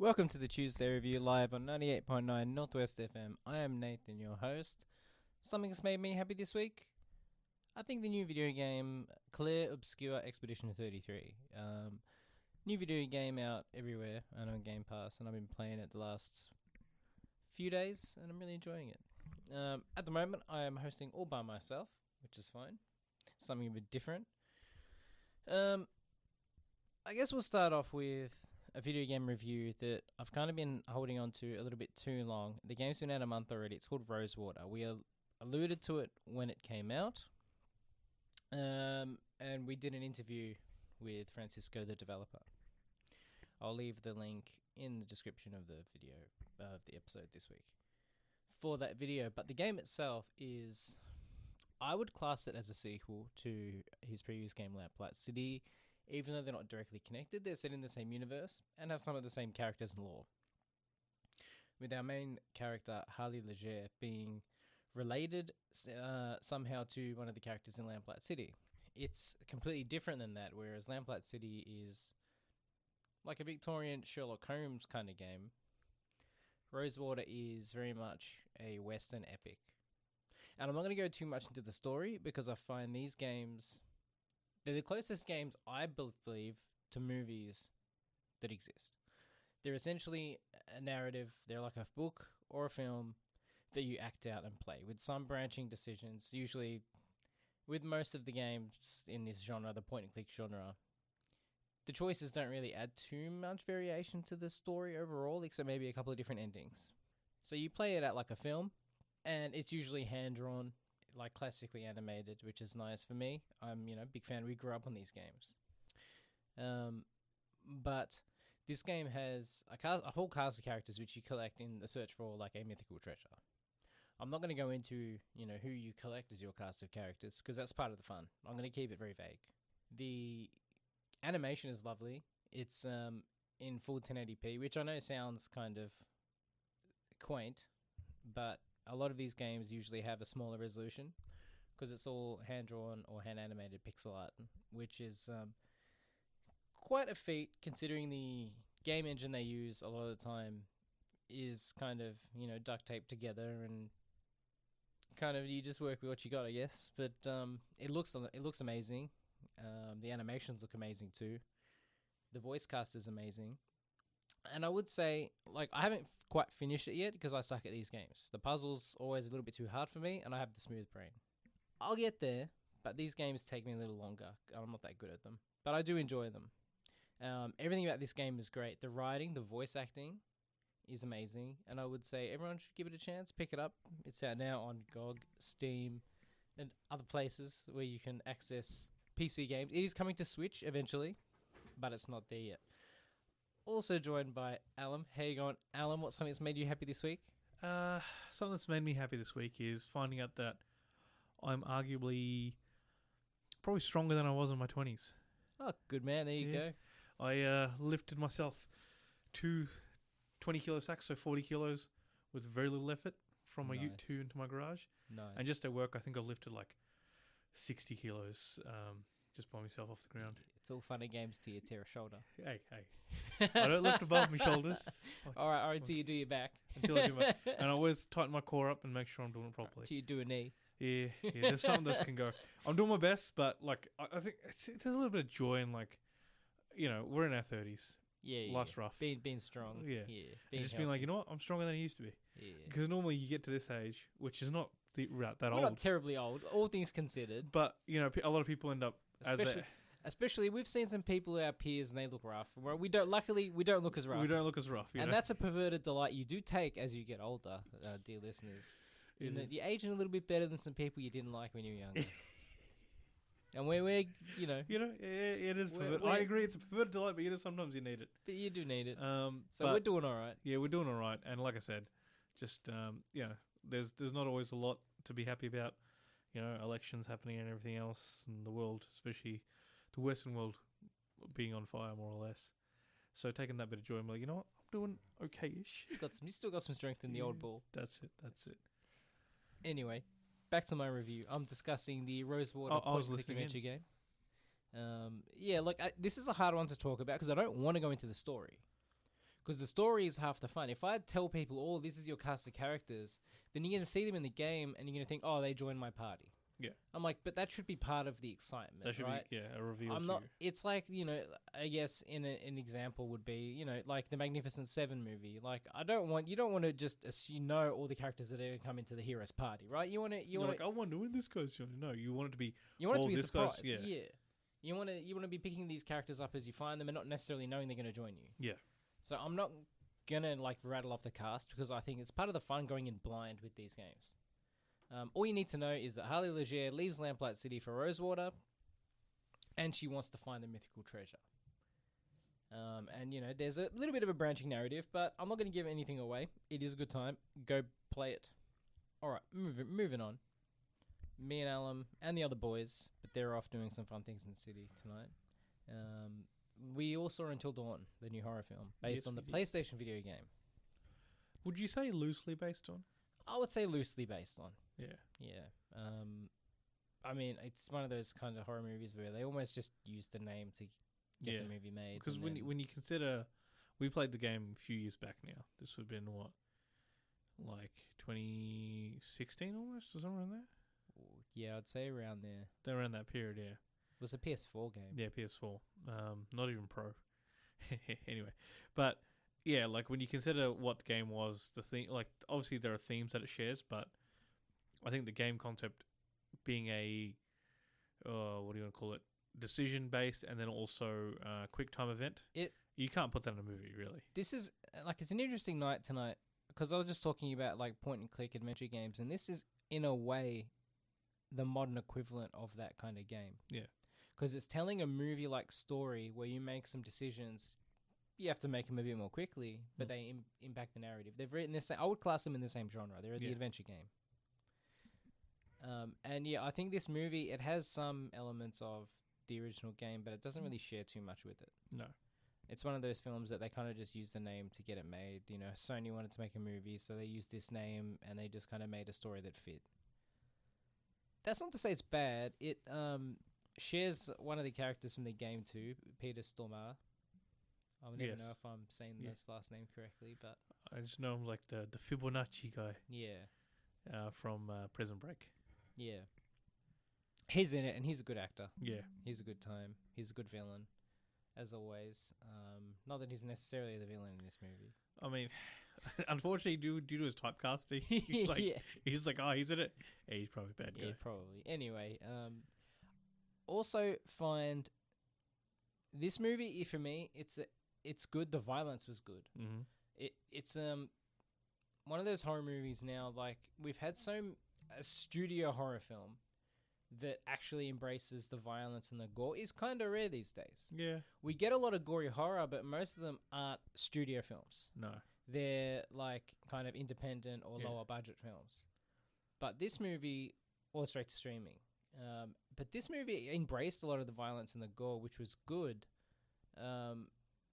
Welcome to the Tuesday Review live on 98.9 Northwest FM. I am Nathan, your host. Something that's made me happy this week? I think the new video game, Clair Obscure Expedition 33. New video game out everywhere and on Game Pass, and I've been playing it the last few days, and I'm really enjoying it. At the moment, I am hosting all by myself, which is fine. Something a bit different. I guess we'll start off with a video game review that I've kind of been holding on to a little bit too long. The game's been out a month already. It's called Rosewater. We alluded to it when it came out, and we did an interview with Francisco, the developer. I'll leave the link in the description of the video of the episode this week for that video. But the game itself is, I would class it as a sequel to his previous game, Lamplight City. Even though they're not directly connected, they're set in the same universe and have some of the same characters and lore. With our main character, Harley Leger, being related somehow to one of the characters in Lamplight City. It's completely different than that, whereas Lamplight City is like a Victorian Sherlock Holmes kind of game. Rosewater is very much a Western epic. And I'm not going to go too much into the story because I find these games, they're the closest games, I believe, to movies that exist. They're essentially a narrative. They're like a book or a film that you act out and play, with some branching decisions. Usually, with most of the games in this genre, the point-and-click genre, the choices don't really add too much variation to the story overall, except maybe a couple of different endings. So you play it out like a film, and it's usually hand-drawn, like classically animated, which is nice for me. I'm, a big fan. We grew up on these games. But this game has a whole cast of characters which you collect in the search for like a mythical treasure. I'm not going to go into, who you collect as your cast of characters because that's part of the fun. I'm going to keep it very vague. The animation is lovely. It's in full 1080p, which I know sounds kind of quaint, but a lot of these games usually have a smaller resolution because it's all hand-drawn or hand-animated pixel art, which is quite a feat considering the game engine they use a lot of the time is kind of, duct taped together and kind of you just work with what you got, I guess. But it looks amazing. The animations look amazing too. The voice cast is amazing. And I would say, I haven't quite finished it yet because I suck at these games. The puzzle's always a little bit too hard for me, and I have the smooth brain. I'll get there, but these games take me a little longer. I'm not that good at them. But I do enjoy them. Everything about this game is great. The writing, the voice acting is amazing. And I would say everyone should give it a chance. Pick it up. It's out now on GOG, Steam, and other places where you can access PC games. It is coming to Switch eventually, but it's not there yet. Also joined by Alan. How you going, Alan? What's something that's made you happy this week? Something that's made me happy this week is finding out that I'm arguably probably stronger than I was in my 20s. Oh, good man. There you go. I lifted myself to 20 kilo sacks, so 40 kilos with very little effort from my ute to into my garage. Nice. And just at work, I think I've lifted like 60 kilos just by myself off the ground. It's all fun and games till you tear a shoulder. Hey. I don't lift above my shoulders. All right, until you do your back. Until I do my... And I always tighten my core up and make sure I'm doing it properly. Until you do a knee. Yeah, there's something that can go. I'm doing my best, but I think there's a little bit of joy in we're in our 30s. Yeah. Life's rough. Being strong. Yeah. Being just being like, you know what? I'm stronger than I used to be. Yeah. Because normally you get to this age, which is not that We're old. not terribly old, all things considered. But, a lot of people end up Especially, we've seen some people, our peers, and they look rough. We don't look as rough. We don't look as rough. And that's a perverted delight you do take as you get older, dear listeners. You're aging a little bit better than some people you didn't like when you were younger. And we're it is perverted. I agree, it's a perverted delight, but sometimes you need it. But you do need it. So we're doing all right. Yeah, we're doing all right. And like I said, just, there's not always a lot to be happy about. Elections happening and everything else, and the world, especially the Western world, being on fire more or less. So taking that bit of joy, I'm like, you know what, I'm doing okay-ish. You still got some strength in the old ball. That's it. Anyway, back to my review. I'm discussing the Rosewater point-and-click adventure game. This is a hard one to talk about because I don't want to go into the story. Because the story is half the fun. If I tell people, oh, this is your cast of characters, then you're going to see them in the game and you're going to think, oh, they joined my party. Yeah. I'm like, but that should be part of the excitement, That should right? be a reveal. I'm not. It's like, I guess an example would be, like the Magnificent Seven movie. Like you don't want to just all the characters that are going to come into the hero's party, right? You want to like, I wonder when this guy's joining. No, you want it to be. You want it to be a surprise. Yeah. You want to be picking these characters up as you find them and not necessarily knowing they're going to join you. Yeah. So I'm not gonna rattle off the cast because I think it's part of the fun going in blind with these games. All you need to know is that Harley Legere leaves Lamplight City for Rosewater, and she wants to find the mythical treasure. And there's a little bit of a branching narrative, but I'm not going to give anything away. It is a good time. Go play it. All right, moving on. Me and Alum and the other boys, but they're off doing some fun things in the city tonight. We all saw Until Dawn, the new horror film, based on the PlayStation video game. Would you say loosely based on? I would say loosely based on. Yeah. Yeah. I mean, it's one of those kind of horror movies where they almost just use the name to get the movie made. Because when you consider, we played the game a few years back now. This would have been what, like 2016 almost, or something around there. Yeah, I'd say around there. Around that period, yeah. It was a PS4 game. Yeah, PS4. Not even Pro. Anyway, but yeah, like when you consider what the game was, the thing, like obviously there are themes that it shares, but I think the game concept being a, what do you want to call it, decision based, and then also quick time event. You can't put that in a movie, really. This is it's an interesting night tonight because I was just talking about like point and click adventure games, and this is in a way the modern equivalent of that kind of game. Yeah. Because it's telling a movie-like story where you make some decisions. You have to make them a bit more quickly, but they impact the narrative. They've written this. I would class them in the same genre. They're the adventure game. And yeah, I think this movie, it has some elements of the original game, but it doesn't really share too much with it. No. It's one of those films that they kind of just use the name to get it made. Sony wanted to make a movie, so they used this name, and they just kind of made a story that fit. That's not to say it's bad. It shares one of the characters from the game too, Peter Stormare. I would never know if I'm saying this last name correctly, but I just know him like the Fibonacci guy. Yeah. From Prison Break. Yeah. He's in it, and he's a good actor. Yeah. He's a good time. He's a good villain, as always. Not that he's necessarily the villain in this movie. I mean, unfortunately, due to his typecasting, he's like, oh, he's in it. Yeah, he's probably a bad guy. Yeah, probably. Anyway, also find this movie, for me, it's good. The violence was good. Mm-hmm. It's one of those horror movies now. Like we've had a studio horror film that actually embraces the violence and the gore is kind of rare these days. Yeah, we get a lot of gory horror, but most of them aren't studio films. No, they're like kind of independent or lower budget films. But this movie, or straight to streaming. But this movie embraced a lot of the violence and the gore, which was good.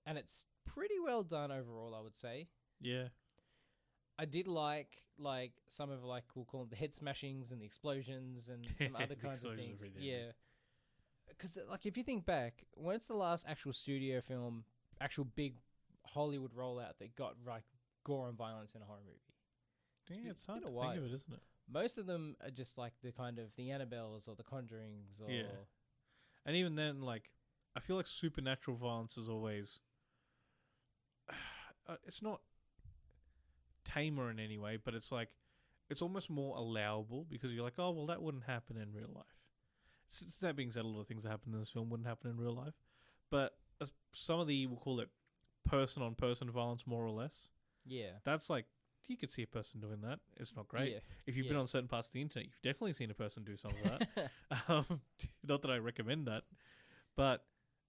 And it's pretty well done overall, I would say. Yeah. I did like some of we'll call them the head smashings and the explosions and some other kinds of things. Yeah. Because if you think back, when it's the last actual studio film, actual big Hollywood rollout that got gore and violence in a horror movie? It's hard to think of it, isn't it? Most of them are just like the kind of the Annabelles or the Conjurings or... Yeah. And even then, I feel like supernatural violence is always... it's not tamer in any way, but it's it's almost more allowable because you're like, oh, well, that wouldn't happen in real life. That being said, a lot of things that happen in this film wouldn't happen in real life. But some of the, we'll call it person-on-person violence, more or less. Yeah. That's you could see a person doing that. It's not great. Yeah. If you've been on certain parts of the internet, you've definitely seen a person do some of that. Not that I recommend that. But,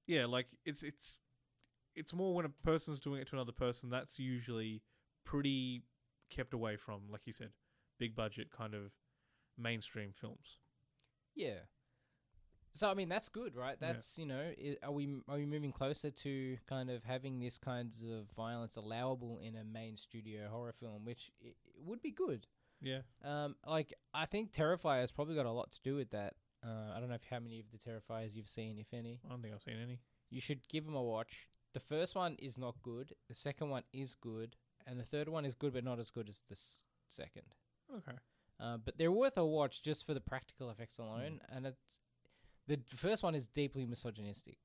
yeah, it's more when a person's doing it to another person, that's usually pretty kept away from, like you said, big budget kind of mainstream films. Yeah. So, I mean, that's good, right? That's, are we moving closer to kind of having this kind of violence allowable in a main studio horror film, which it would be good. Yeah. I think Terrifier's probably got a lot to do with that. I don't know how many of the Terrifiers you've seen, if any. I don't think I've seen any. You should give them a watch. The first one is not good. The second one is good, and the third one is good, but not as good as the second. Okay. But they're worth a watch just for the practical effects alone. And the first one is deeply misogynistic.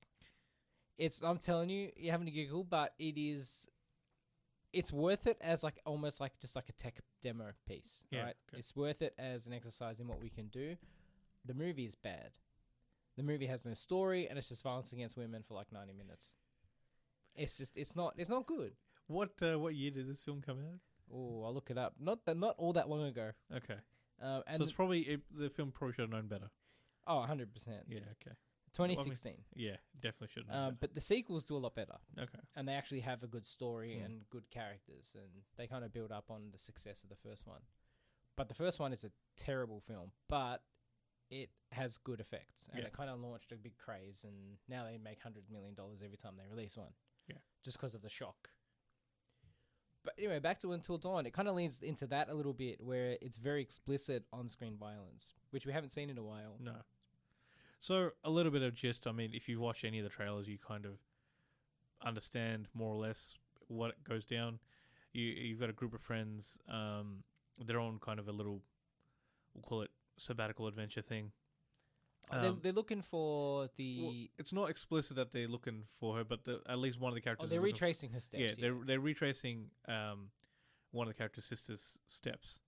I'm telling you, you're having to giggle, but it's worth it as like almost like just like a tech demo piece, right? Okay. It's worth it as an exercise in what we can do. The movie is bad. The movie has no story, and it's just violence against women for like 90 minutes. It's not good. What year did this film come out? Oh, I'll look it up. Not all that long ago. Okay. And so it's probably the film probably should have known better. Oh, 100%. Yeah. Okay. 2016. Yeah, definitely should have known better. But the sequels do a lot better. Okay. And they actually have a good story and good characters, and they kind of build up on the success of the first one. But the first one is a terrible film, but it has good effects, and it kind of launched a big craze, and now they make $100 million every time they release one. Yeah. Just because of the shock. But anyway, back to Until Dawn. It kind of leans into that a little bit, where it's very explicit on-screen violence, which we haven't seen in a while. No. So, a little bit of gist. I mean, if you watch any of the trailers, you kind of understand more or less what goes down. You've got a group of friends. They're on kind of a little, we'll call it sabbatical adventure thing. They're looking for the... Well, it's not explicit that they're looking for her, but at least one of the characters... Oh, they're retracing her steps. Yeah, they're retracing one of the character's sister's steps.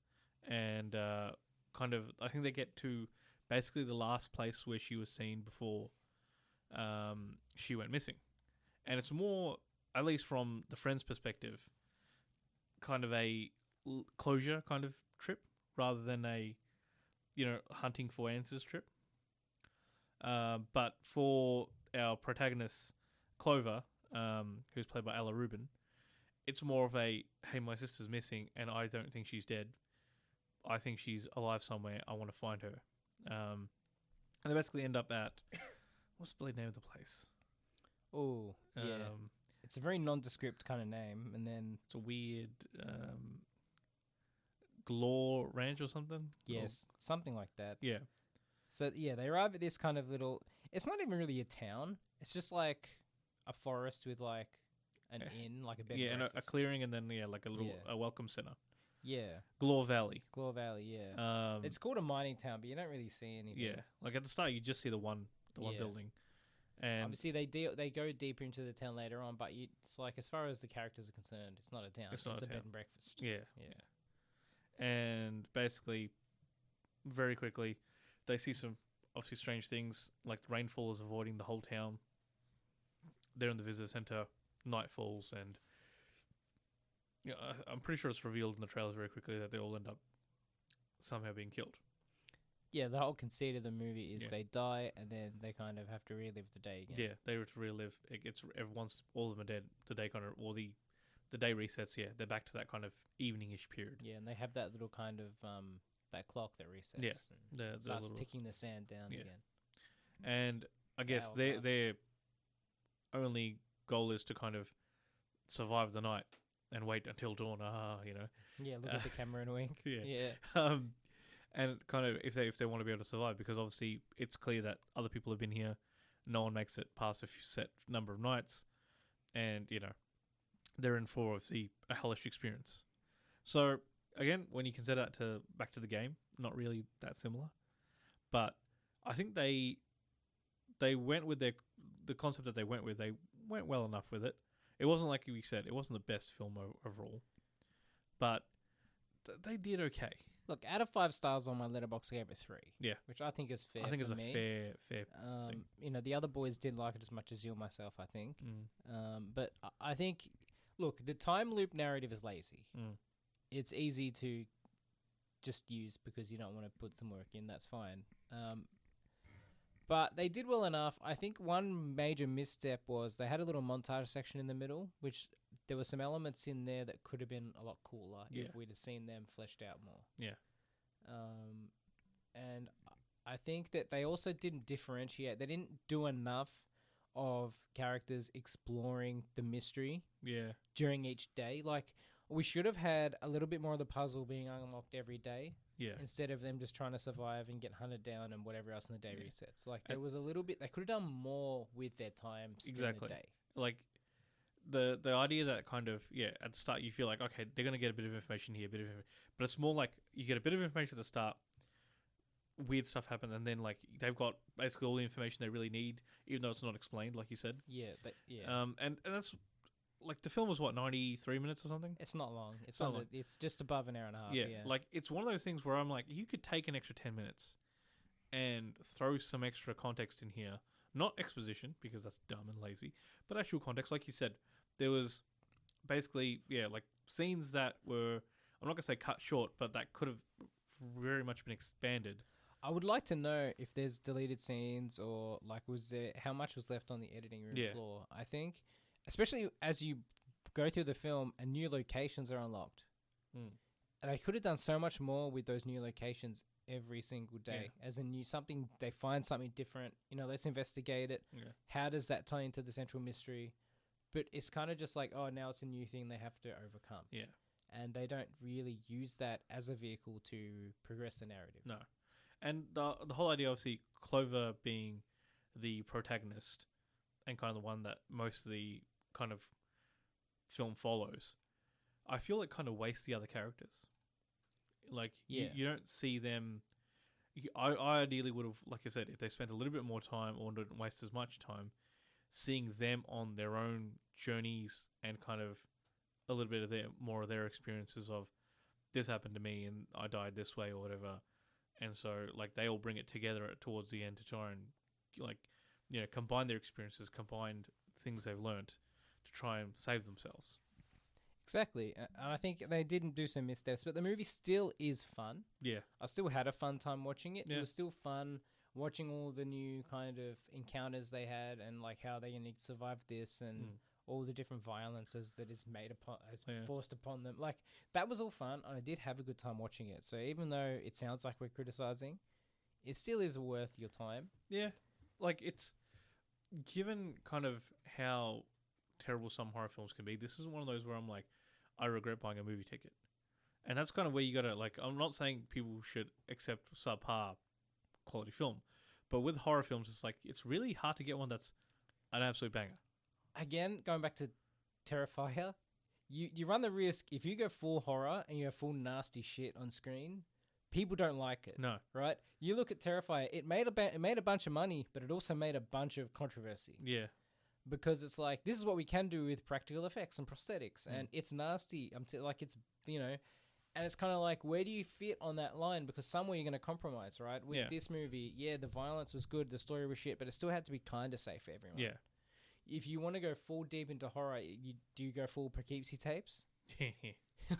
And kind of... I think they get to basically the last place where she was seen before she went missing. And it's more, at least from the friend's perspective, kind of a closure kind of trip, rather than a, hunting for answers trip. But for our protagonist, Clover, who's played by Ella Rubin, it's more of a, hey, my sister's missing, and I don't think she's dead. I think she's alive somewhere. I want to find her. And they basically end up at... What's the name of the place? Oh, yeah. It's a very nondescript kind of name, and then... It's a weird... Glore Ranch or something? Yes, something like that. Yeah. So, yeah, they arrive at this kind of little... It's not even really a town. It's just like a forest with like an inn, like a bed and breakfast. And a clearing, and then, like a little a welcome center. Yeah. Glore Valley, yeah. It's called a mining town, but you don't really see anything. Yeah. Like at the start, you just see the one building. And obviously, they go deeper into the town later on, but it's like, as far as the characters are concerned, it's not a town. It's a bed and breakfast. Yeah. And basically, very quickly, they see some obviously strange things, like the rainfall is avoiding the whole town. They're in the visitor center, night falls, and I'm pretty sure it's revealed in the trailers very quickly that they all end up somehow being killed. Yeah, the whole conceit of the movie is they die, and then they kind of have to relive the day again. Yeah, they have to relive. Once all of them are dead, the day kind of, or the day resets. Yeah, they're back to that kind of evening-ish period. Yeah, and they have that little kind of that clock that resets. Yeah, and starts ticking the sand down again. And I guess their only goal is to kind of survive the night and wait until dawn. Yeah, look at the camera and wink. Yeah. And kind of if they want to be able to survive, because obviously it's clear that other people have been here, no one makes it past a set number of nights, and they're in for obviously a hellish experience. So again, when you consider that back to the game, not really that similar, but I think they went with the concept that they went with. They went well enough with it. It wasn't, like we said, it wasn't the best film overall, but they did okay. Look, out of 5 stars on my Letterboxd, I gave it 3. Yeah, which I think is fair. I think it's me. a fair thing. The other boys didn't like it as much as you and myself, I think. But I think, look, the time loop narrative is lazy. It's easy to just use because you don't want to put some work in. That's fine. But they did well enough. I think one major misstep was they had a little montage section in the middle, which there were some elements in there that could have been a lot cooler if we'd have seen them fleshed out more. Yeah. And I think that they also didn't differentiate. They didn't do enough of characters exploring the mystery during each day. Like, we should have had a little bit more of the puzzle being unlocked every day. Yeah. Instead of them just trying to survive and get hunted down and whatever else in the day resets. Like, there was a little bit... They could have done more with their time during the day. Like, the idea that kind of at the start you feel like, okay, they're gonna get a bit of information here, but it's more like you get a bit of information at the start, weird stuff happens, and then like they've got basically all the information they really need, even though it's not explained, like you said. And that's like the film was what 93 minutes or something. It's not long. It's not under, long. It's just above an hour and a half. Yeah, like it's one of those things where I'm like, you could take an extra 10 minutes and throw some extra context in here, not exposition because that's dumb and lazy, but actual context. Like you said, there was basically like scenes that were, I'm not gonna say cut short, but that could have very much been expanded. I would like to know if there's deleted scenes or like how much was left on the editing room floor. I think, especially as you go through the film and new locations are unlocked. And they could have done so much more with those new locations every single day. As in they find something different, let's investigate it. How does that tie into the central mystery? But it's kind of just like, oh, now it's a new thing they have to overcome. And they don't really use that as a vehicle to progress the narrative. No. And the whole idea, obviously, Clover being the protagonist and kind of the one that most of the kind of film follows, I feel it kind of wastes the other characters. Like, you don't see them. I ideally would have, like I said, if they spent a little bit more time or didn't waste as much time, seeing them on their own journeys and kind of a little bit of more of their experiences of this happened to me and I died this way or whatever. And so, like, they all bring it together towards the end to try and, like, combine their experiences, combine things they've learnt to try and save themselves. Exactly. And I think they didn't do some missteps, but the movie still is fun. Yeah. I still had a fun time watching it. Yeah. It was still fun watching all the new kind of encounters they had and, like, how they need to survive this and all the different violences that is forced upon them. Like, that was all fun, and I did have a good time watching it. So even though it sounds like we're criticizing, it still is worth your time. Yeah. Like, it's given kind of how terrible some horror films can be, this isn't one of those where I'm like, I regret buying a movie ticket. And that's kind of where you gotta, like, I'm not saying people should accept subpar quality film, but with horror films, it's like, it's really hard to get one that's an absolute banger. Again, going back to Terrifier, you run the risk, if you go full horror and you have full nasty shit on screen, people don't like it. No. Right? You look at Terrifier, it made a bunch of money, but it also made a bunch of controversy. Yeah. Because it's like, this is what we can do with practical effects and prosthetics, and it's nasty. It's, and it's kind of like, where do you fit on that line? Because somewhere you're going to compromise, right? With this movie, the violence was good, the story was shit, but it still had to be kind of safe for everyone. Yeah. If you want to go full deep into horror, do you go full Poughkeepsie tapes?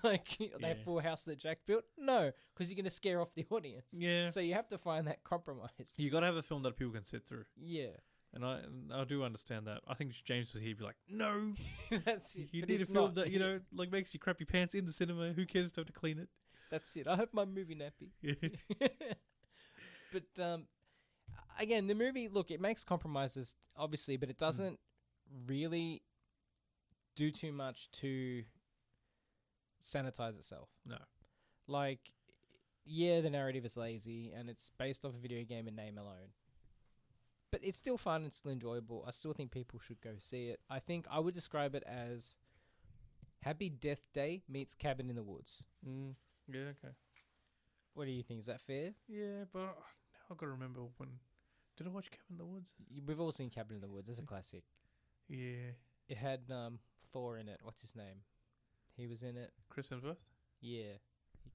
Like, they have Full House that Jack built? No, because you're going to scare off the audience. Yeah. So you have to find that compromise. You got to have a film that people can sit through. Yeah. And I do understand that. I think James was here, he'd be like, no. That's it. You need a film that, like, makes you crap your pants in the cinema. Who cares to have to clean it? That's it. I hope my movie nappy. But, again, the movie, look, it makes compromises, obviously, but it doesn't really do too much to sanitize itself. No. Like, the narrative is lazy, and it's based off a video game in name alone. But it's still fun and still enjoyable. I still think people should go see it. I think I would describe it as Happy Death Day meets Cabin in the Woods. Yeah, okay. What do you think? Is that fair? Yeah, but now I've got to remember when... Did I watch Cabin in the Woods? We've all seen Cabin in the Woods. It's a classic. Yeah. It had Thor in it. What's his name? He was in it. Chris Hemsworth? Yeah.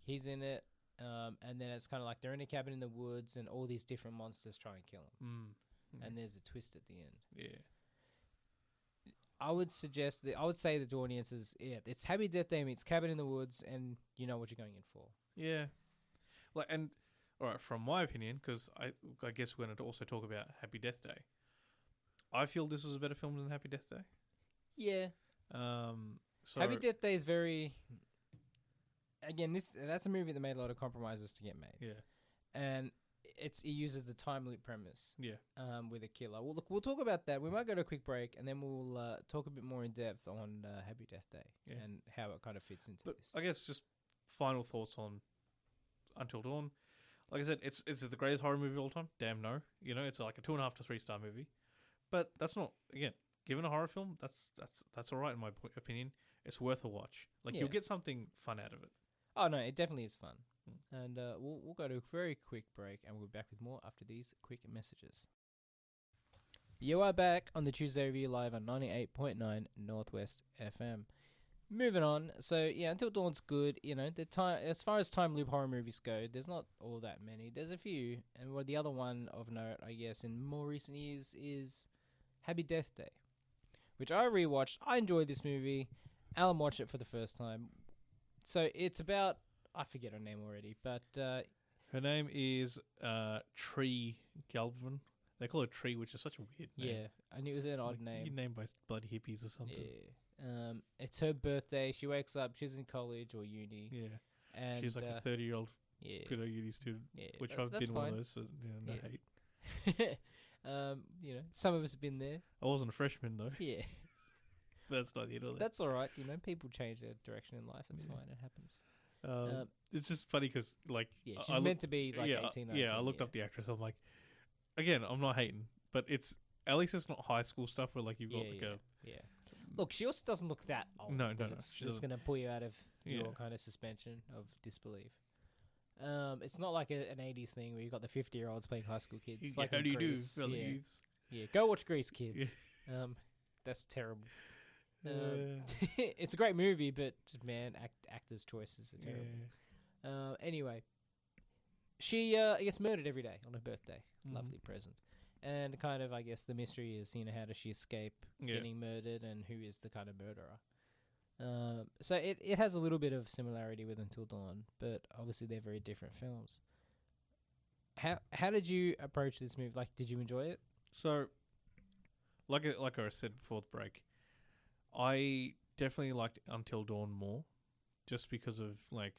He's in it. And then it's kind of like they're in a cabin in the woods and all these different monsters try and kill them. And there's a twist at the end. Yeah. I would say that the audience is, it's Happy Death Day meets Cabin in the Woods, and you know what you're going in for. Yeah. Like, and, alright, from my opinion, because I guess we're going to also talk about Happy Death Day, I feel this was a better film than Happy Death Day. Yeah. So Happy Death Day is very... Again, that's a movie that made a lot of compromises to get made. Yeah. And it uses the time loop premise. Yeah. With a killer. Well, look, we'll talk about that. We might go to a quick break, and then we'll talk a bit more in depth on Happy Death Day and how it kind of fits into this. I guess just final thoughts on Until Dawn. Like I said, it's the greatest horror movie of all time. Damn no. It's like a 2.5 to 3 star movie. But that's not, again, given a horror film, that's all right in my opinion. It's worth a watch. Like you'll get something fun out of it. Oh no, it definitely is fun. And we'll go to a very quick break, and we'll be back with more after these quick messages. You are back on the Tuesday Review Live on 98.9 Northwest FM. Moving on, so yeah, Until Dawn's good. You know, the time as far as time loop horror movies go, there's not all that many. There's a few, and the other one of note, I guess, in more recent years is Happy Death Day, which I rewatched. I enjoyed this movie. Alan watched it for the first time. So it's about, I forget her name already, but her name is Tree Galvin. They call her Tree, which is such a weird name. Yeah, and it was an odd name. You're named by bloody hippies or something. Yeah. It's her birthday. She wakes up. She's in college or uni. Yeah. And she's like a 30-year-old pedo uni student, which I've been fine. one of those, so no hate. You know, some of us have been there. I wasn't a freshman, though. Yeah. That's not the end of it. That's all right. You know, people change their direction in life. It's fine. It happens. It's just funny because, like... Yeah, she's meant to be, like, 18, 19. Yeah, I looked up the actress. I'm like... Again, I'm not hating, but it's... At least it's not high school stuff where, like, you've got, like, a... Yeah. Look, she also doesn't look that old. No. It's just going to pull you out of your kind of suspension of disbelief. It's not like an 80s thing where you've got the 50-year-olds playing high school kids. It's like how do you do, Grease. fellow youths? Yeah, go watch Grease, kids. That's terrible. It's a great movie, but, man, actors' choices are terrible. Anyway, she gets murdered every day on her birthday. Lovely present. And kind of, I guess, the mystery is, you know, how does she escape getting murdered and who is the kind of murderer? So it has a little bit of similarity with Until Dawn, but obviously they're very different films. How did you approach this movie? Like, did you enjoy it? So, like I said before the break, I definitely liked Until Dawn more, just because of, like,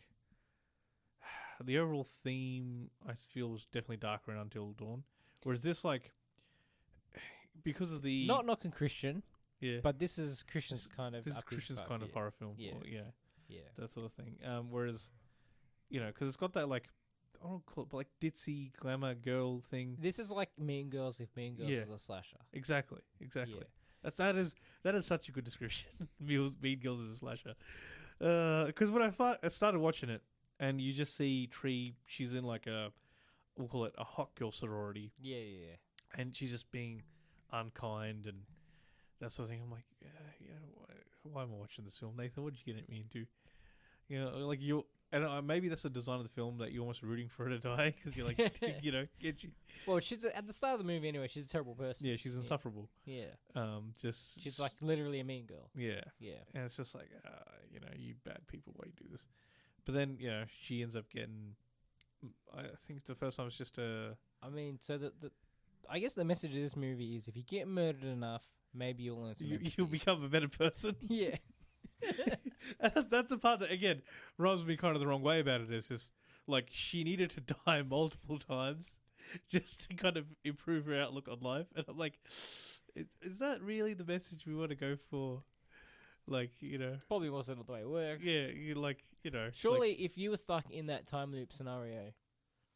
the overall theme I feel was definitely darker in Until Dawn. Whereas this, like, because of the... Not knocking Christian. Yeah. But this is Christian's kind of... This is Christian's kind of horror film. Yeah. Yeah. That sort of thing. Whereas, you know, because it's got that, like, I don't call it, but like, ditzy glamour girl thing. This is like Mean Girls if Mean Girls was a slasher. Exactly. Yeah. That is such a good description. Mean Girls is a slasher. Because when I started watching it, and you just see Tree, she's in like we'll call it a hot girl sorority. Yeah. And she's just being unkind and that sort of thing. I'm like, you know, why am I watching this film, Nathan? What did you get me into? You know, like maybe that's the design of the film that you're almost rooting for her to die because you're like, you know, get you. Well, she's at the start of the movie anyway. She's a terrible person. Yeah, she's insufferable. Yeah. She's like literally a mean girl. Yeah. And it's just like, you know, you bad people, why you do this? But then, you know, she ends up getting. I think the first time it's just a. I mean, so I guess the message of this movie is if you get murdered enough, maybe you'll learn something. You'll become a better person. Yeah. That's the part that, again, rubs me kind of the wrong way about it. It's just, like, she needed to die multiple times just to kind of improve her outlook on life. And I'm like, is that really the message we want to go for? Like, you know. Probably wasn't the way it works. Yeah, you know. Surely, if you were stuck in that time loop scenario,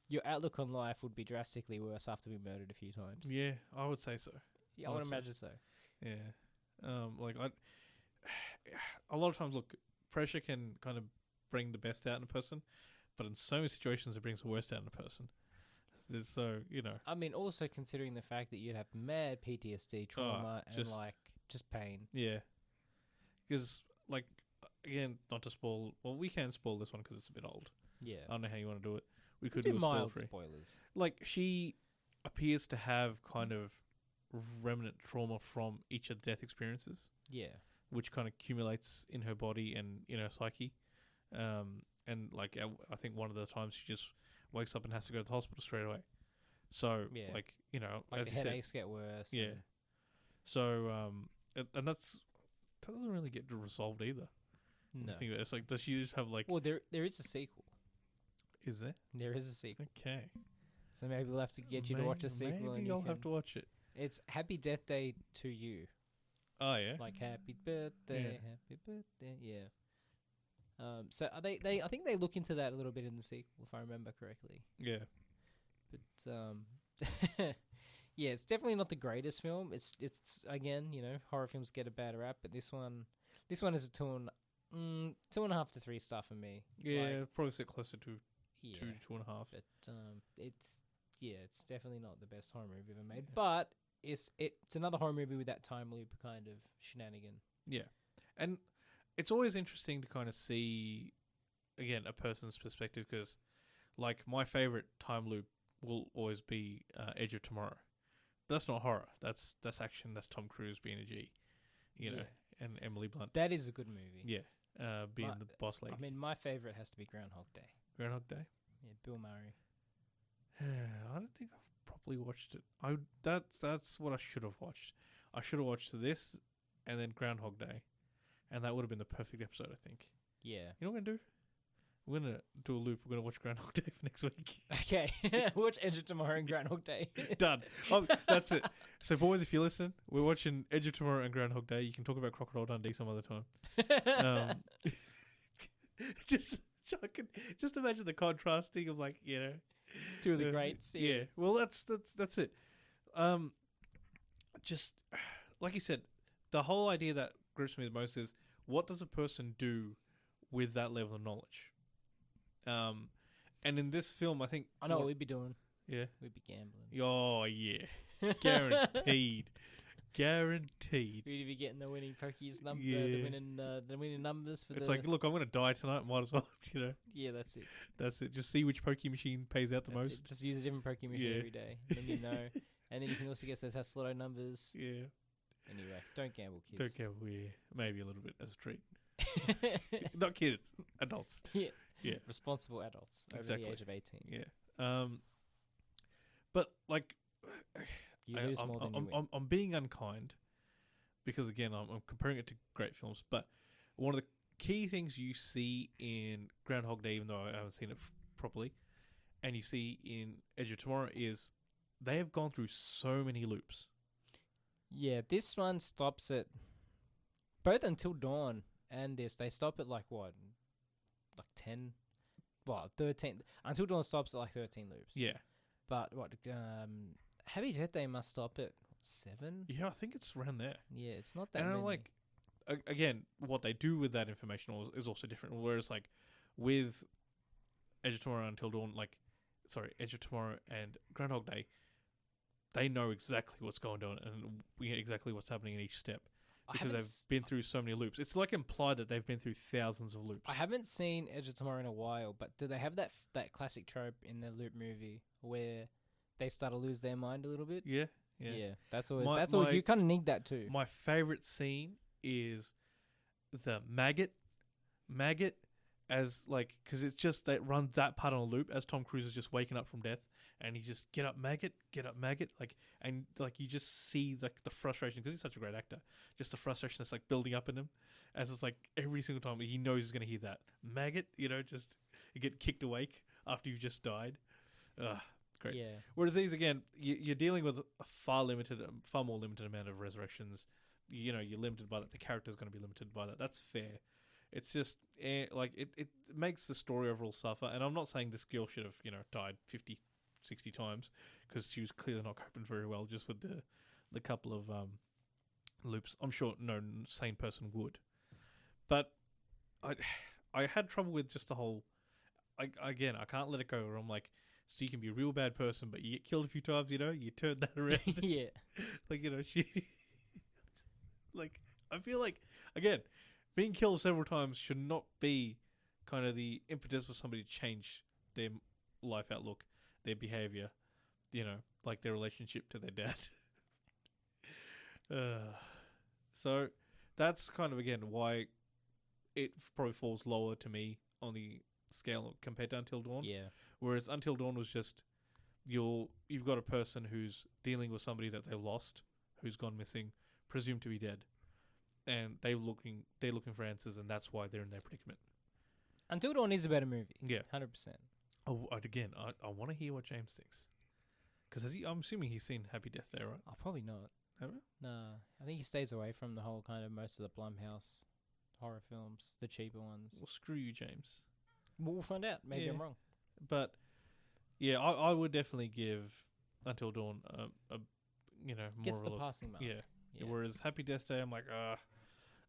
your outlook on life would be drastically worse after being murdered a few times. Yeah, I would say so. Yeah, I would imagine so. Yeah. Like, a lot of times, look, pressure can kind of bring the best out in a person, but in so many situations, it brings the worst out in a person. So, you know. I mean, also considering the fact that you'd have mad PTSD, trauma, and, like, just pain. Yeah. Because, like, again, not to spoil... Well, we can spoil this one because it's a bit old. Yeah. I don't know how you want to do it. We could do a mild spoiler-free. spoilers. Like, she appears to have kind of remnant trauma from each of the death experiences. Yeah. Which kind of accumulates in her body and in her psyche. And, like, I think one of the times she just wakes up and has to go to the hospital straight away. So, like, you know... Like, as the you headaches said, get worse. Yeah. So, and that doesn't really get resolved either. No. I think it's like, does she just have, like... Well, there is a sequel. Is there? There is a sequel. Okay. So maybe we'll have to get you to watch a sequel. Maybe I'll have to watch it. It's Happy Death Day to You. Oh, yeah? Like, happy birthday, happy birthday, yeah. So I think they look into that a little bit in the sequel, if I remember correctly. Yeah. But, Yeah, it's definitely not the greatest film. It's again, horror films get a bad rap, but this one is a 2.5 to 3 star for me. Yeah, probably sit closer to Yeah, 2.5. but it's definitely not the best horror movie ever made. But it's another horror movie with that time loop kind of shenanigan. Yeah, and it's always interesting to kind of see, again, a person's perspective, because, like, my favorite time loop will always be Edge of Tomorrow. But that's not horror. That's action. That's Tom Cruise being a G, you know, and Emily Blunt. That is a good movie. Yeah, being the boss lady. I mean, my favorite has to be Groundhog Day. Groundhog Day. Yeah, Bill Murray. I don't think I've properly watched it. That's what I should have watched. I should have watched this and then Groundhog Day, and that would have been the perfect episode, I think. Yeah. You know what we're gonna do? We're gonna do a loop. We're gonna watch Groundhog Day for next week. Okay. Watch Edge of Tomorrow and Groundhog Day. Done. That's it. So, boys, if you listen, we're watching Edge of Tomorrow and Groundhog Day. You can talk about Crocodile Dundee some other time. Just imagine the contrasting of, like, two of the greats. Yeah. Well, that's it. Just like you said, the whole idea that grips me the most is, what does a person do with that level of knowledge? And in this film, I think I know what we'd be doing. Yeah, we'd be gambling. Oh yeah, guaranteed. Guaranteed. We'd be getting the winning pokies number, Yeah. the winning numbers for It's like, look, I'm going to die tonight. Might as well, Yeah, that's it. That's it. Just see which pokey machine pays out the That's most. it. Just use a different pokie machine every day, and then you know. And then you can also get the Tesla Lotto numbers. Yeah. Anyway, don't gamble, kids. Don't gamble. Yeah, maybe a little bit as a treat. Not kids, adults. Yeah. Yeah. Responsible adults over the age of 18. Yeah. But like, You lose more than you win. I'm being unkind because, again, I'm comparing it to great films. But one of the key things you see in Groundhog Day, even though I haven't seen it properly, and you see in Edge of Tomorrow, is they have gone through so many loops. Yeah, this one stops at both Until Dawn and this. They stop at like what? Like 10? Well, 13. Until Dawn stops at like 13 loops. Yeah. But what? Happy Death Day must stop at 7? Yeah, I think it's around there. Yeah, it's not that and many. Like, again, what they do with that information is also different. Whereas, like, with Edge of Tomorrow Until Dawn, Edge of Tomorrow and Groundhog Day, they know exactly what's going on and exactly what's happening in each step because they've been through so many loops. It's like implied that they've been through thousands of loops. I haven't seen Edge of Tomorrow in a while, but do they have that classic trope in the loop movie where they start to lose their mind a little bit? Yeah. That's always you kind of need that too. My favorite scene is the maggot, as like, because it's just that runs that part on a loop as Tom Cruise is just waking up from death, and he just get up maggot, like, and like you just see like the frustration because he's such a great actor, just the frustration that's like building up in him, as it's like every single time he knows he's gonna hear that maggot, just you get kicked awake after you've just died. Great. Yeah. Whereas these, again, you're dealing with a far more limited amount of resurrections. You're limited by that. The character's going to be limited by that. That's fair. It's just like it makes the story overall suffer. And I'm not saying this girl should have died 50, 60 times because she was clearly not coping very well just with the couple of loops. I'm sure no sane person would. But I had trouble with just the whole. I can't let it go. Where I'm like. So you can be a real bad person, but you get killed a few times, you turn that around. Yeah. Like, she... like, I feel like, again, being killed several times should not be kind of the impetus for somebody to change their life outlook, their behavior, like their relationship to their dad. So that's kind of, again, why it probably falls lower to me on the scale compared to Until Dawn. Yeah. Whereas Until Dawn was just you've got a person who's dealing with somebody that they've lost, who's gone missing, presumed to be dead, and they're looking for answers, and that's why they're in their predicament. Until Dawn is a better movie. Yeah, 100%. Oh, again, I want to hear what James thinks, because I'm assuming he's seen Happy Death Day, right? Oh, probably not. Have you? Nah, I think he stays away from the whole kind of most of the Blumhouse horror films, the cheaper ones. Well, screw you, James. We'll find out. Maybe I'm wrong. But, yeah, I would definitely give Until Dawn a more Gets of the a look. passing mark. Yeah. Yeah. Whereas Happy Death Day, I'm like,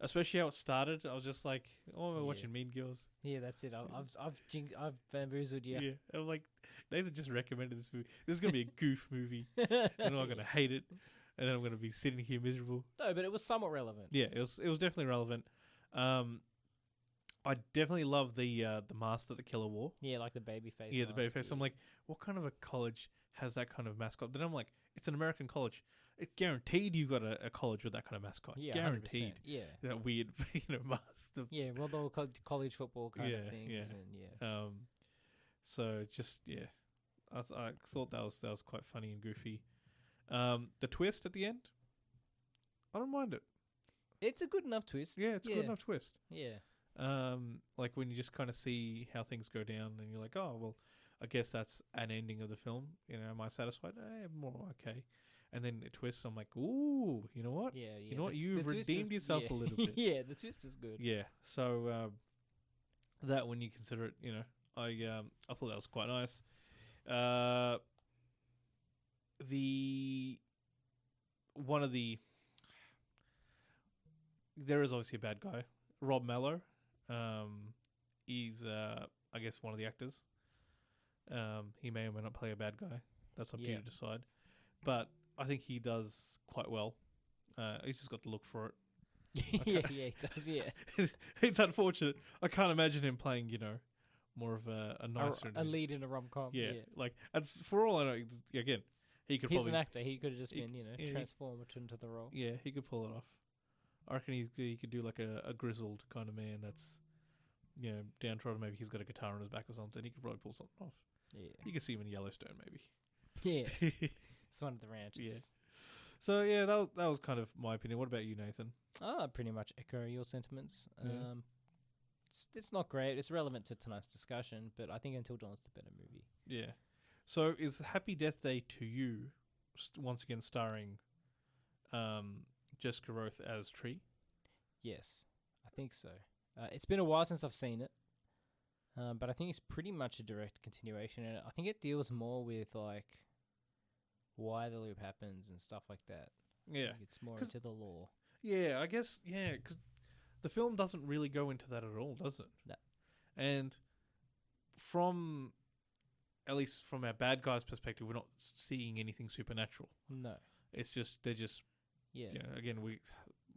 especially how it started. I was just like, oh, I'm Yeah. watching Mean Girls. Yeah, that's it. I've bamboozled you. Yeah. I'm like, Nathan just recommended this movie. This is gonna be a goof movie, and I'm gonna hate it, and then I'm gonna be sitting here miserable. No, but it was somewhat relevant. Yeah, it was definitely relevant. I definitely love the mask that the killer wore. Yeah, like the baby face. Yeah, the baby mask, face. yeah. I'm like, what kind of a college has that kind of mascot? Then I'm like, it's an American college. It's guaranteed you've got a college with that kind of mascot. Yeah, Guaranteed. 100%. Yeah. That weird, mask. Yeah, well, they were college football kind of Yeah, things. yeah. And yeah. So just I thought that was quite funny and goofy. The twist at the end, I don't mind it. It's a good enough twist. Yeah, it's a good enough twist. Yeah. Like when you just kind of see how things go down, and you're like, oh well, I guess that's an ending of the film. Am I satisfied? More okay. And then it twists. I'm like, ooh, you know what? Yeah, yeah. You know what? The You've twist redeemed is- yourself yeah. a little bit. Yeah, the twist is good. Yeah. So that when you consider it, I thought that was quite nice. There is obviously a bad guy, Rob Mallow. He's I guess one of the actors. He may or may not play a bad guy. That's up to you to decide. But I think he does quite well. He's just got to look for it. Yeah, he does. Yeah, It's unfortunate. I can't imagine him playing, more of a nicer... a lead in a rom-com. Yeah, like, and for all I know, again, he could He's probably... an actor. He could have just been, yeah, transformed into the role. Yeah, he could pull it off. I reckon he could do like a grizzled kind of man that's, downtrodden. Maybe he's got a guitar on his back or something. He could probably pull something off. Yeah. You could see him in Yellowstone, maybe. Yeah. It's one of the ranches. Yeah. So, yeah, that was kind of my opinion. What about you, Nathan? I pretty much echo your sentiments. Yeah. It's not great. It's relevant to tonight's discussion, but I think Until Dawn's the better movie. Yeah. So, is Happy Death Day to you, once again starring Jessica Roth as Tree? Yes, I think so. It's been a while since I've seen it, but I think it's pretty much a direct continuation, and I think it deals more with like why the loop happens and stuff like that. Yeah. I think it's more into the lore. Yeah, I guess, because the film doesn't really go into that at all, does it? No. And at least from our bad guys' perspective, we're not seeing anything supernatural. No. It's just, they're just, Yeah. again,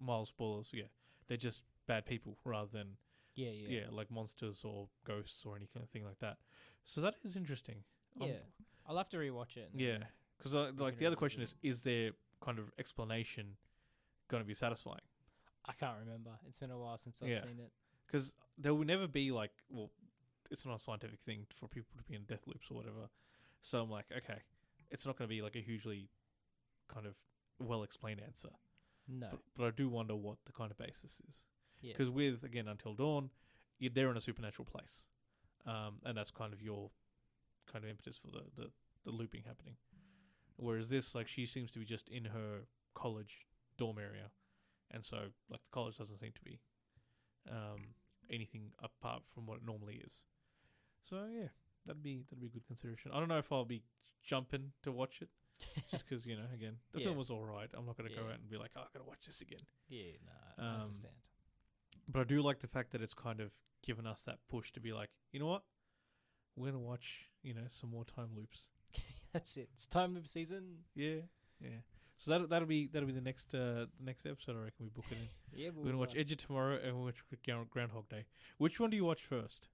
mild spoilers, they're just bad people rather than, Yeah. like monsters or ghosts or any kind of thing like that. So that is interesting. Yeah. I'll have to rewatch it. Yeah, because like the other question is there kind of explanation going to be satisfying? I can't remember. It's been a while since I've seen it. Because there will never be like, well, it's not a scientific thing for people to be in death loops or whatever. So I'm like, okay, it's not going to be like a hugely kind of well-explained answer. No. But I do wonder what the kind of basis is. Yeah. Because with, again, Until Dawn, they're in a supernatural place. And that's kind of your kind of impetus for the looping happening. Whereas this, like, she seems to be just in her college dorm area. And so, like, the college doesn't seem to be anything apart from what it normally is. So, yeah, that'd be a good consideration. I don't know if I'll be jumping to watch it. Just because, again, the film was all right. I'm not going to go out and be like, oh, I've got to watch this again. Yeah, no, I understand. But I do like the fact that it's kind of given us that push to be like, you know what? We're going to watch, some more time loops. That's it. It's time loop season. Yeah. So that'll be the next episode. I reckon we book it in. Yeah, we're gonna watch Edge of Tomorrow and we'll watch Groundhog Day. Which one do you watch first?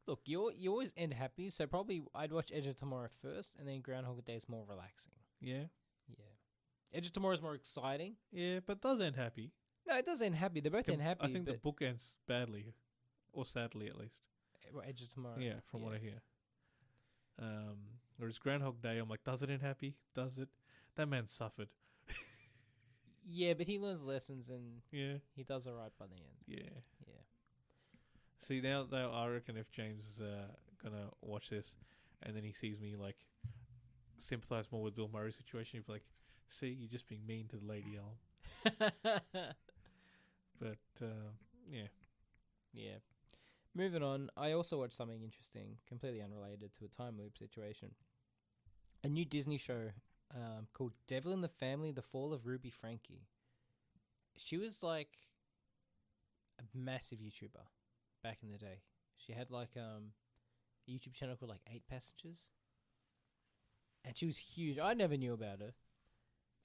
Look, you always end happy, so probably I'd watch Edge of Tomorrow first, and then Groundhog Day is more relaxing. Yeah. Edge of Tomorrow is more exciting. Yeah, but it does end happy. No, it does end happy. They both end happy. I think the book ends badly, or sadly at least. Edge of Tomorrow. Yeah, from what I hear. Whereas Groundhog Day, I'm like, does it end happy? Does it? That man suffered. Yeah, but he learns lessons and he does alright by the end. Yeah. See, now I reckon if James is gonna watch this and then he sees me like sympathize more with Bill Murray's situation, he'll be like, see, you're just being mean to the lady Elm. But, yeah. Moving on, I also watched something interesting, completely unrelated to a time loop situation. A new Disney show called Devil in the Family: The Fall of Ruby Franke. She was like a massive YouTuber back in the day. She had like a YouTube channel called like 8 Passengers, and she was huge. I never knew about her.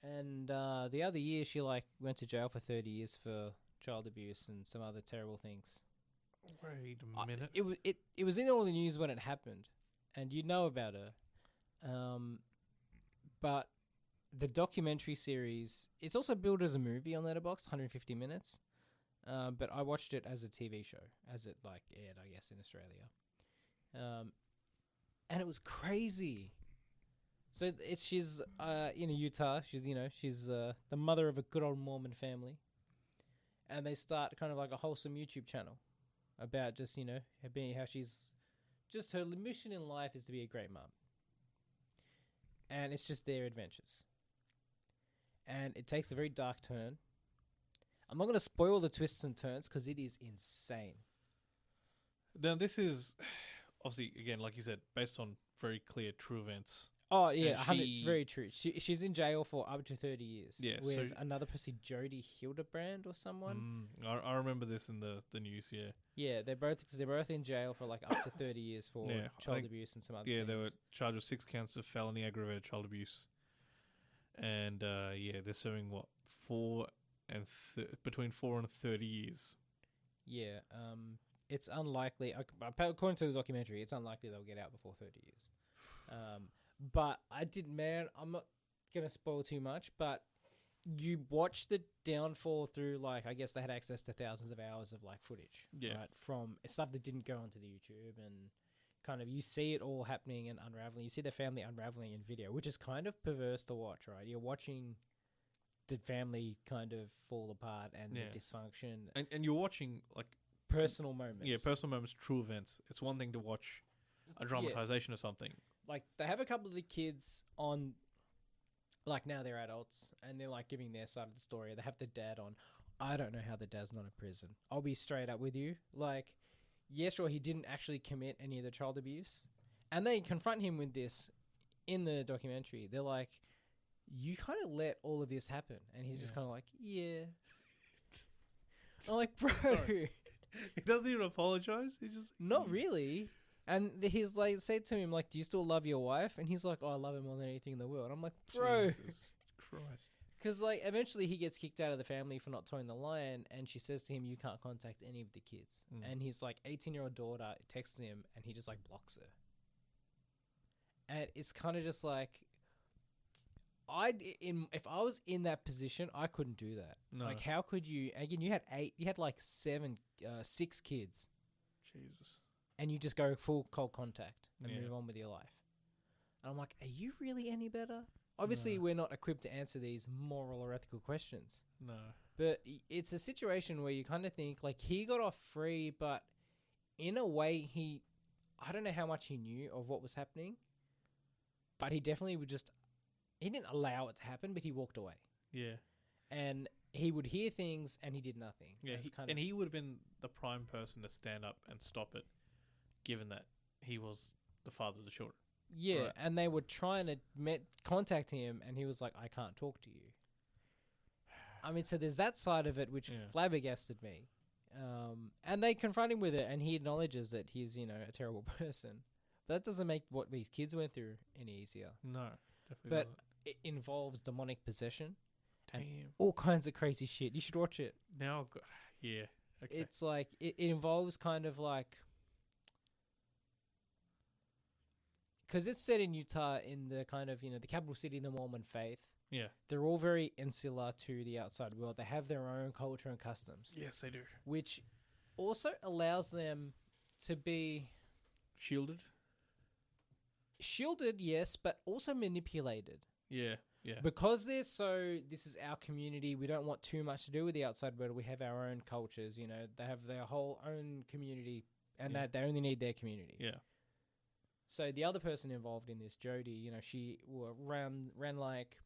And the other year, she like went to jail for 30 years for child abuse and some other terrible things. Wait a minute. It was in all the news when it happened, and you know about her. But the documentary series, it's also billed as a movie on Letterboxd, 150 minutes. But I watched it as a TV show, as it like aired, I guess, in Australia. And it was crazy. So she's in Utah. She's the mother of a good old Mormon family, and they start kind of like a wholesome YouTube channel about just how she's just her mission in life is to be a great mum, and it's just their adventures, and it takes a very dark turn. I'm not going to spoil the twists and turns because it is insane. Now this is obviously, again, like you said, based on very clear true events. Oh yeah, it's very true. She's in jail for up to 30 years. Yeah, with another person, Jodie Hildebrand or someone. I remember this in the news. Yeah. Yeah, they're both in jail for like up to 30 years for child abuse and some other. Yeah, things. they were charged with 6 counts of felony aggravated child abuse, and they're serving between 4 and 30 years. Yeah, it's unlikely. According to the documentary, it's unlikely they'll get out before 30 years. But I'm not going to spoil too much, but you watch the downfall through, like, I guess they had access to thousands of hours of, like, footage. Yeah. Right? From stuff that didn't go onto the YouTube, and kind of you see it all happening and unraveling. You see the family unraveling in video, which is kind of perverse to watch, right? You're watching the family kind of fall apart and the dysfunction. And you're watching, like... personal moments. Yeah, personal moments, true events. It's one thing to watch a dramatization of something. Like, they have a couple of the kids on, like, now they're adults, and they're, like, giving their side of the story. They have the dad on. I don't know how the dad's not in prison. I'll be straight up with you. Like, yeah, sure, he didn't actually commit any of the child abuse. And they confront him with this in the documentary. They're like, you kind of let all of this happen. And he's just kind of like, yeah. I'm like, bro. Sorry. He doesn't even apologize. He's just... Not really. And he's like, say to him, like, do you still love your wife? And he's like, oh, I love her more than anything in the world. I'm like, bro. Jesus Christ. Because, like, eventually he gets kicked out of the family for not towing the line, and she says to him, you can't contact any of the kids. And his, like, 18-year-old daughter texts him, and he just, like, blocks her. And it's kind of just like, if I was in that position, I couldn't do that. No. Like, how could you? Again, you had like 6 kids. Jesus. And you just go full cold contact and move on with your life. And I'm like, are you really any better? Obviously, we're not equipped to answer these moral or ethical questions. No. But it's a situation where you kind of think, like, he got off free, but in a way, I don't know how much he knew of what was happening, but he definitely he didn't allow it to happen, but he walked away. Yeah. And he would hear things, and he did nothing. Yeah, he would have been the prime person to stand up and stop it, given that he was the father of the children. Yeah, right. And they were trying to contact him, and he was like, I can't talk to you. I mean, so there's that side of it, which flabbergasted me. And they confront him with it, and he acknowledges that he's, a terrible person. But that doesn't make what these kids went through any easier. No, definitely But not. It involves demonic possession. Damn. And all kinds of crazy shit. You should watch it. Now, yeah. Okay. It's like, it involves kind of like... Because it's set in Utah in the kind of, the capital city of the Mormon faith. Yeah. They're all very insular to the outside world. They have their own culture and customs. Yes, they do. Which also allows them to be... Shielded, yes, but also manipulated. Yeah, yeah. Because this is our community, we don't want too much to do with the outside world. We have our own cultures, they have their whole own community, and that they only need their community. Yeah. So the other person involved in this, Jodie, she ran like...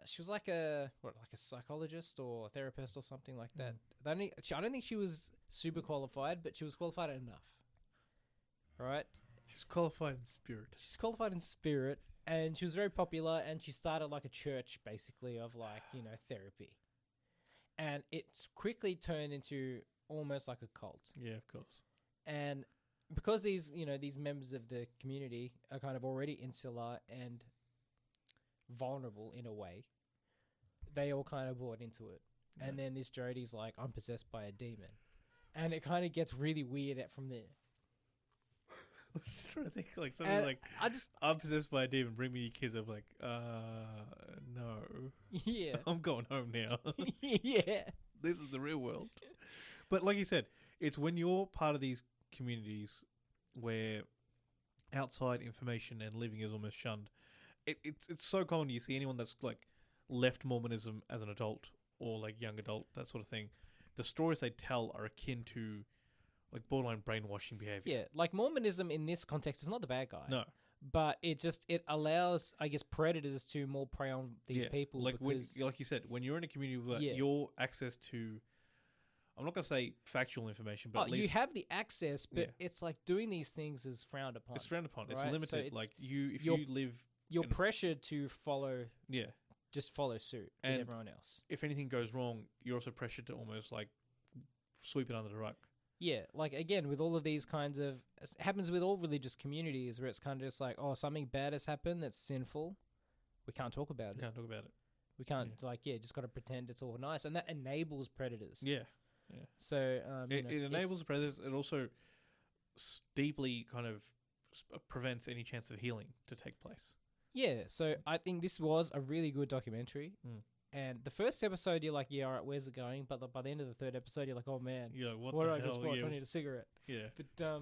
she was like a psychologist or a therapist or something like that. I don't think she was super qualified, but she was qualified enough. Right? She's qualified in spirit. She's qualified in spirit, And she was very popular, and she started like a church, basically, of like, therapy. And it's quickly turned into almost like a cult. Yeah, of course. And because these members of the community are kind of already insular and vulnerable in a way, they all kind of bought into it. Yeah. And then this Jodie's like, I'm possessed by a demon. And it kind of gets really weird from there. I was just trying to think like something like, I'm possessed by a demon, bring me your kids. I'm like, no. Yeah. I'm going home now. Yeah. This is the real world. But like you said, it's when you're part of these communities where outside information and living is almost shunned. It's so common. You see anyone that's like left Mormonism as an adult or like young adult, that sort of thing. The stories they tell are akin to like borderline brainwashing behavior. Yeah, like Mormonism in this context is not the bad guy. No. But it allows, I guess, predators to more prey on these people. Like like you said, when you're in a community with your access to, I'm not going to say factual information, but at least you have the access, but it's like doing these things is frowned upon. It's frowned upon. It's right? limited. So like you live, you're pressured to follow. Yeah. Just follow suit with everyone else. If anything goes wrong, you're also pressured to almost like sweep it under the rug. Yeah, like again, with all of these kinds of, it happens with all religious communities where it's kind of just like, oh, something bad has happened that's sinful. We can't talk about it. Can't talk about it. We can't just got to pretend it's all nice. And that enables predators. Yeah. Yeah. So, it enables predators. It also deeply kind of prevents any chance of healing to take place. Yeah, so I think this was a really good documentary. Mm. And the first episode, you're like, yeah, all right, where's it going? But by the end of the third episode, you're like, oh, man. Yeah, what did the I hell? just watch? I need a cigarette. Yeah. But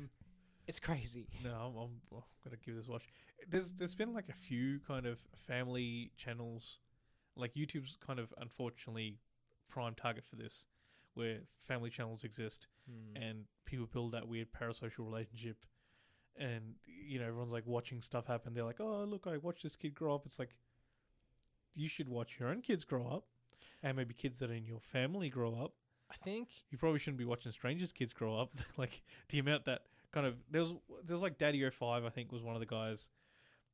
it's crazy. No, I'm going to give this a watch. There's been like a few kind of family channels. Like YouTube's kind of, unfortunately, prime target for this, where family channels exist and people build that weird parasocial relationship. And, everyone's like watching stuff happen. They're like, oh, look, I watched this kid grow up. It's like, you should watch your own kids grow up. And maybe kids that are in your family grow up. I think you probably shouldn't be watching strangers' kids grow up. Like, the amount that kind of... There was like Daddy 05, I think, was one of the guys.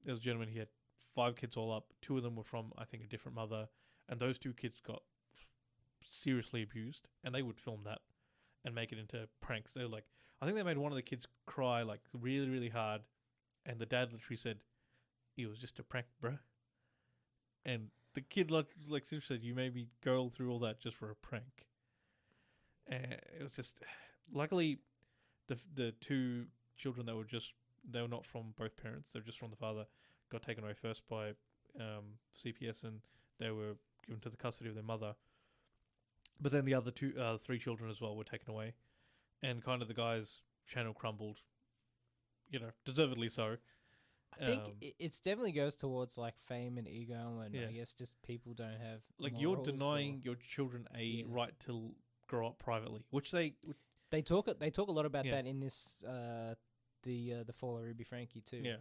There was a gentleman, he had 5 kids all up. 2 of them were from, I think, a different mother. And those 2 kids got seriously abused. And they would film that and make it into pranks. They were like... I think they made one of the kids cry like really, really hard, and the dad literally said, "It was just a prank, bruh." And the kid like seriously said, "You made me go through all that just for a prank." And it was just, luckily, the 2 children that they were not from both parents; they were just from the father. Got taken away first by CPS, and they were given to the custody of their mother. But then the other 3 children as well were taken away. And kind of the guy's channel crumbled, deservedly so. I think it definitely goes towards like fame and ego, and I guess just people don't have like you're denying your children a right to grow up privately, which they talk a lot about that in this the Fall of Ruby Franke too. Yeah,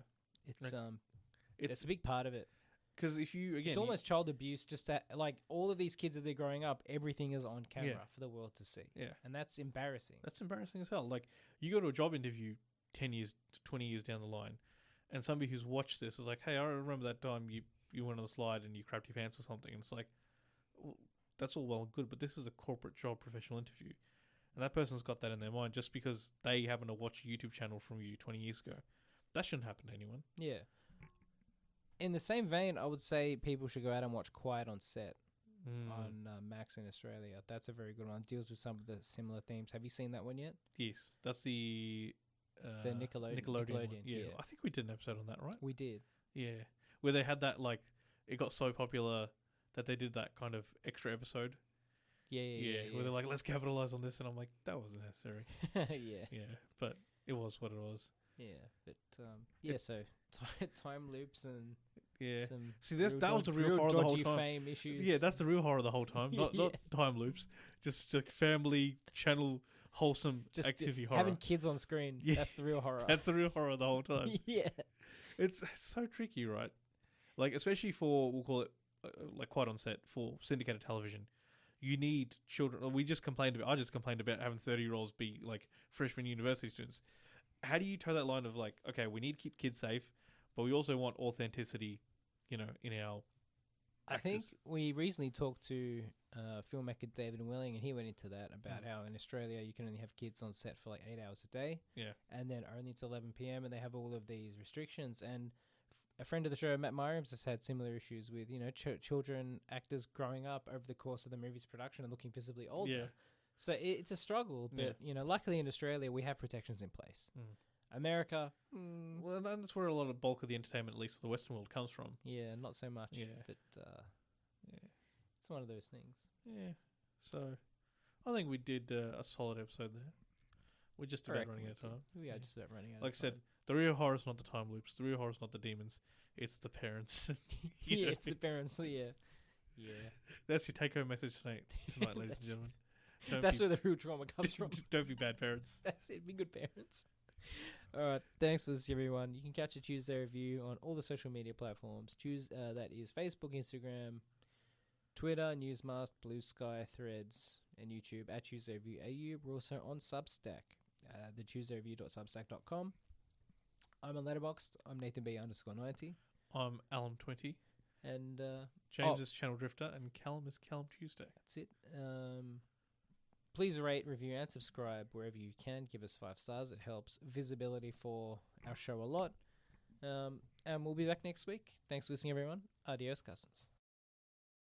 it's a big part of it. Because if you it's almost child abuse. Just that, like all of these kids as they're growing up, everything is on camera for the world to see. Yeah, and that's embarrassing. That's embarrassing as hell. Like you go to a job interview 10 years, 20 years down the line, and somebody who's watched this is like, "Hey, I remember that time you went on the slide and you crapped your pants or something." And it's like, well, that's all well and good, but this is a corporate job, professional interview, and that person's got that in their mind just because they happen to watch a YouTube channel from you 20 years ago. That shouldn't happen to anyone. Yeah. In the same vein, I would say people should go out and watch Quiet on Set on Max in Australia. That's a very good one. It deals with some of the similar themes. Have you seen that one yet? Yes. That's the Nickelodeon one. Yeah. I think we did an episode on that, right? We did. Yeah. Where they had that, like, it got so popular that they did that kind of extra episode. Yeah. Where they're like, let's capitalize on this. And I'm like, that wasn't necessary. Yeah. But it was what it was. Yeah. But, so time loops and... Yeah. See, that was the real horror the whole time. Fame issues. Yeah, that's the real horror the whole time. Not time loops. Just like family channel wholesome activity horror. Having kids on screen. Yeah. That's the real horror. That's the real horror the whole time. Yeah. It's so tricky, right? Like especially for we'll call it like Quiet on Set for syndicated television. You need children. I just complained about having 30-year-olds be like freshman university students. How do you toe that line of like, okay, we need to keep kids safe, but we also want authenticity, in our I actors. think we recently talked to filmmaker David Willing, and he went into that about how in Australia you can only have kids on set for like 8 hours a day, and then only till 11 p.m. and they have all of these restrictions. And a friend of the show, Matt Myriams, has had similar issues with children actors growing up over the course of the movie's production and looking visibly older. Yeah. So it's a struggle, but luckily in Australia we have protections in place. America, Well, that's where a lot of bulk of the entertainment, at least the Western world, comes from. yeah, not so much. Yeah. But it's one of those things. Yeah. So, I think we did a solid episode there. We're just about running out of time. We are just about running out Like of I time. said, the real horror is not the time loops. The real horror is not the demons. It's the parents. Yeah, it's the parents. Yeah. That's your take-home message tonight, ladies and gentlemen. That's where the real trauma comes from. Don't be bad parents. That's it. Be good parents. All right. Thanks for listening, everyone. You can catch a Tuesday review on all the social media platforms. That is Facebook, Instagram, Twitter, Newsmast, Blue Sky, Threads, and YouTube at Tuesday Review AU. We're also on Substack, thetuesdayreview.substack.com. I'm on Letterboxd. I'm Nathan B_90. I'm Alan20. And James is channeldrifter, and Callum is Callum Tuesday. that's it. Please rate, review, and subscribe wherever you can. Give us 5 stars. It helps visibility for our show a lot. And we'll be back next week. Thanks for listening, everyone. Adios, cousins.